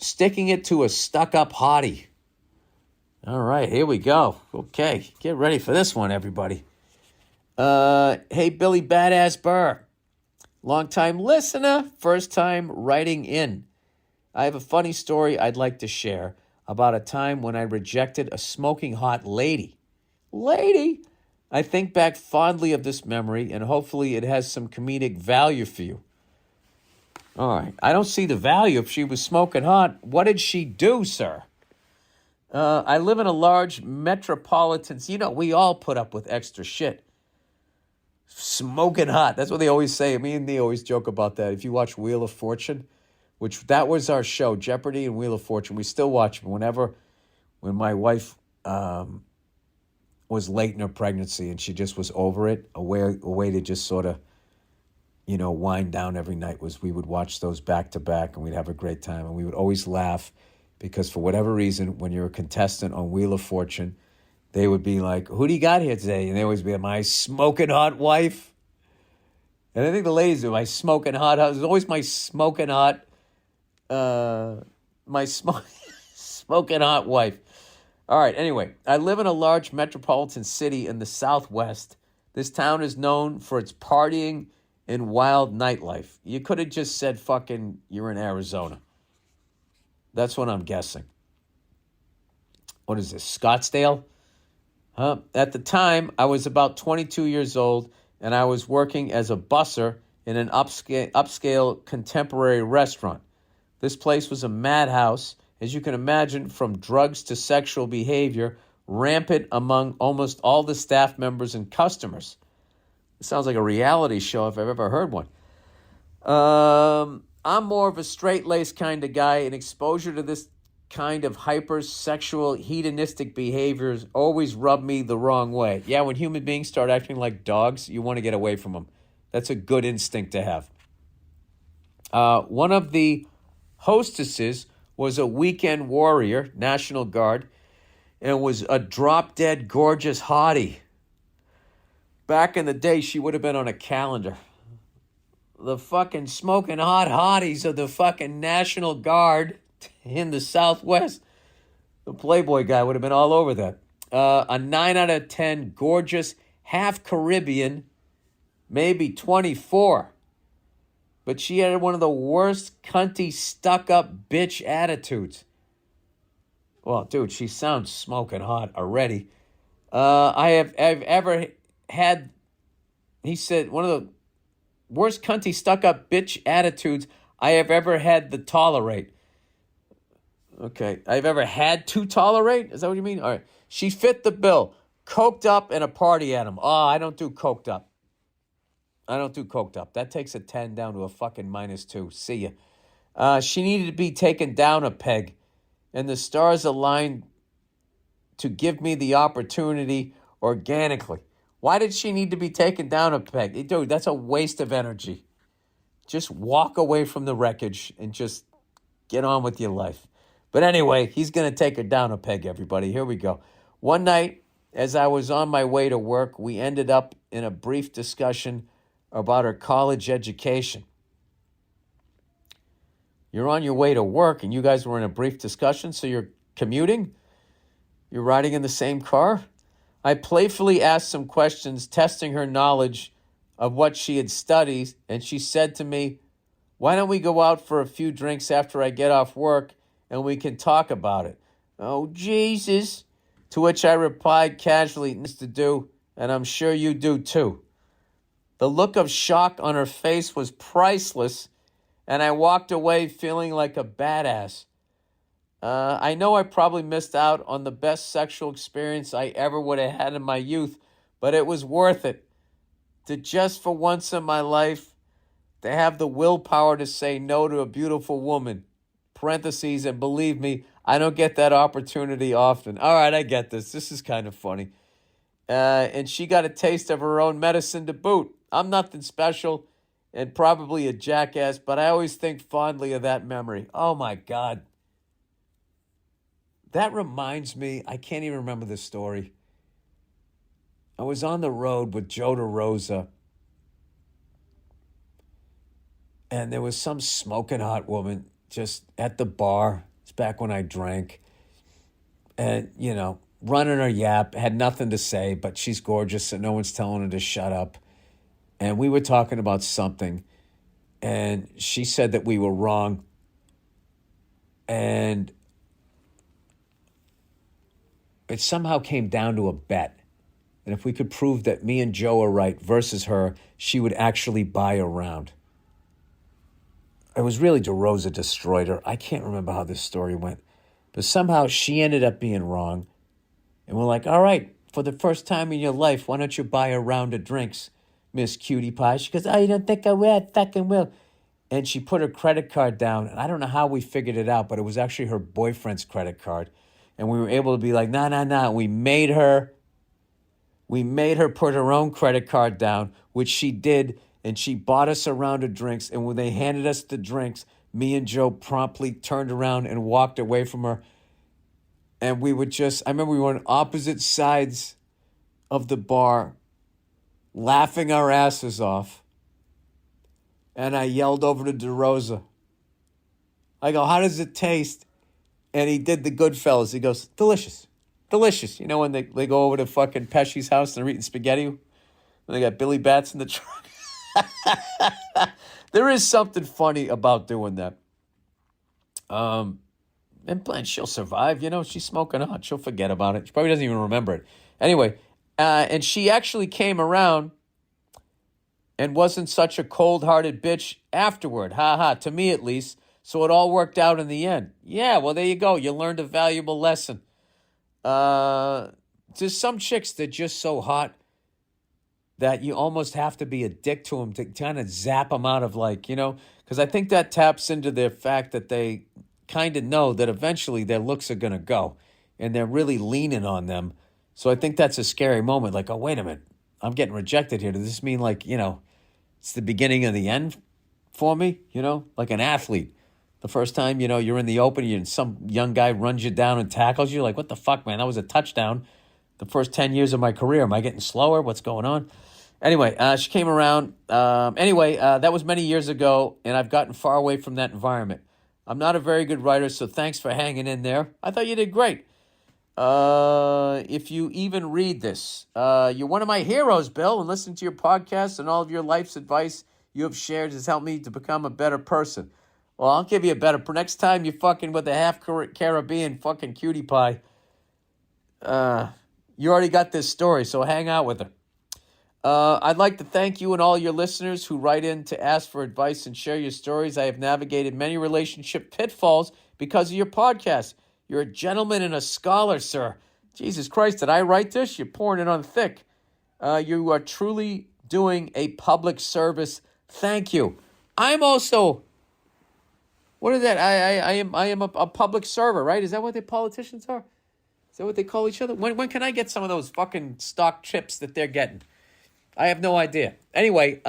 sticking it to a stuck-up hottie. All right, here we go. Okay, get ready for this one, everybody. Hey, Billy Badass Burr. Long-time listener, first time writing in. I have a funny story I'd like to share about a time when I rejected a smoking hot lady. Lady? I think back fondly of this memory, and hopefully it has some comedic value for you. All right. I don't see the value if she was smoking hot. What did she do, sir? I live in a large metropolitan... we all put up with extra shit. Smoking hot. That's what they always say. Me and they always joke about that. If you watch Wheel of Fortune, which that was our show, Jeopardy and Wheel of Fortune. We still watch them when my wife was late in her pregnancy and she just was over it. A way to just sort of, wind down every night was we would watch those back to back and we'd have a great time. And we would always laugh because for whatever reason, when you're a contestant on Wheel of Fortune, they would be like, who do you got here today? And they always be, my smoking hot wife. And I think the ladies do, my smoking hot husband. It was always my smoking hot, smoking hot wife. All right, anyway, I live in a large metropolitan city in the Southwest. This town is known for its partying and wild nightlife. You could have just said fucking you're in Arizona. That's what I'm guessing. What is this, Scottsdale? At the time, I was about 22 years old, and I was working as a busser in an upscale contemporary restaurant. This place was a madhouse, as you can imagine, from drugs to sexual behavior, rampant among almost all the staff members and customers. It sounds like a reality show if I've ever heard one. I'm more of a straight-laced kind of guy, and exposure to this kind of hyper-sexual, hedonistic behaviors always rub me the wrong way. Yeah, when human beings start acting like dogs, you want to get away from them. That's a good instinct to have. One of the hostesses was a weekend warrior, National Guard, and was a drop-dead gorgeous hottie. Back in the day, she would have been on a calendar. The fucking smoking hot hotties of the fucking National Guard in the Southwest. The Playboy guy would have been all over that. A 9 out of 10 gorgeous, half Caribbean, maybe 24. But she had one of the worst cunty, stuck-up bitch attitudes. Well, dude, she sounds smoking hot already. I've ever had, he said, one of the worst cunty, stuck-up bitch attitudes I have ever had to tolerate. Okay, I've ever had to tolerate? Is that what you mean? All right. She fit the bill. Coked up and a party animal. Oh, I don't do coked up. That takes a 10 down to a fucking -2. See ya. She needed to be taken down a peg, and the stars aligned to give me the opportunity organically. Why did she need to be taken down a peg? Dude, that's a waste of energy. Just walk away from the wreckage and just get on with your life. But anyway, he's going to take her down a peg, everybody. Here we go. One night, as I was on my way to work, we ended up in a brief discussion about her college education. You're on your way to work, and you guys were in a brief discussion, so you're commuting? You're riding in the same car? I playfully asked some questions, testing her knowledge of what she had studied, and she said to me, why don't we go out for a few drinks after I get off work, and we can talk about it? Oh, Jesus. To which I replied casually, "This to do, and I'm sure you do too." The look of shock on her face was priceless, and I walked away feeling like a badass. I know I probably missed out on the best sexual experience I ever would have had in my youth, but it was worth it. To just for once in my life, to have the willpower to say no to a beautiful woman. Parentheses, and believe me, I don't get that opportunity often. All right, I get this. This is kind of funny. And she got a taste of her own medicine to boot. I'm nothing special and probably a jackass, but I always think fondly of that memory. Oh, my God. That reminds me, I can't even remember the story. I was on the road with Joe DeRosa, and there was some smoking hot woman just at the bar. It's back when I drank. And, running her yap, had nothing to say, but she's gorgeous, so no one's telling her to shut up. And we were talking about something, and she said that we were wrong. And it somehow came down to a bet. And if we could prove that me and Joe are right versus her, she would actually buy a round. It was really DeRosa destroyed her. I can't remember how this story went. But somehow she ended up being wrong. And we're like, all right, for the first time in your life, why don't you buy a round of drinks, Miss Cutie Pie? She goes, oh, you don't think I will? I fucking will. And she put her credit card down. And I don't know how we figured it out, but it was actually her boyfriend's credit card. And we were able to be like, nah. We made her put her own credit card down, which she did. And she bought us a round of drinks. And when they handed us the drinks, me and Joe promptly turned around and walked away from her. And we would I remember we were on opposite sides of the bar, laughing our asses off. And I yelled over to DeRosa. I go, how does it taste? And he did the Goodfellas. He goes, delicious. Delicious. You know when they go over to fucking Pesci's house and they're eating spaghetti? When they got Billy Bats in the truck? There is something funny about doing that. And she'll survive, she's smoking hot. She'll forget about it. She probably doesn't even remember it. Anyway, and she actually came around and wasn't such a cold-hearted bitch afterward. To me at least. So it all worked out in the end. Yeah, well, there you go. You learned a valuable lesson. There's some chicks that are just so hot that you almost have to be a dick to them to kind of zap them out of because I think that taps into the fact that they kind of know that eventually their looks are going to go and they're really leaning on them. So I think that's a scary moment. Like, oh, wait a minute. I'm getting rejected here. Does this mean it's the beginning of the end for me? Like an athlete. The first time, you're in the open and some young guy runs you down and tackles you. Like, what the fuck, man? That was a touchdown. The first 10 years of my career. Am I getting slower? What's going on? Anyway, she came around. That was many years ago, and I've gotten far away from that environment. I'm not a very good writer, so thanks for hanging in there. I thought you did great. If you even read this, you're one of my heroes, Bill, and listening to your podcast and all of your life's advice you have shared has helped me to become a better person. Well, I'll give you a better... Next time you're fucking with a half-Caribbean fucking cutie pie, you already got this story, so hang out with her. I'd like to thank you and all your listeners who write in to ask for advice and share your stories. I have navigated many relationship pitfalls because of your podcast. You're a gentleman and a scholar, sir. Jesus Christ, did I write this? You're pouring it on thick. You are truly doing a public service. Thank you. I'm also... What is that? I am a public server, right? Is that what the politicians are? Is that what they call each other? When can I get some of those fucking stock chips that they're getting? I have no idea. Anyway,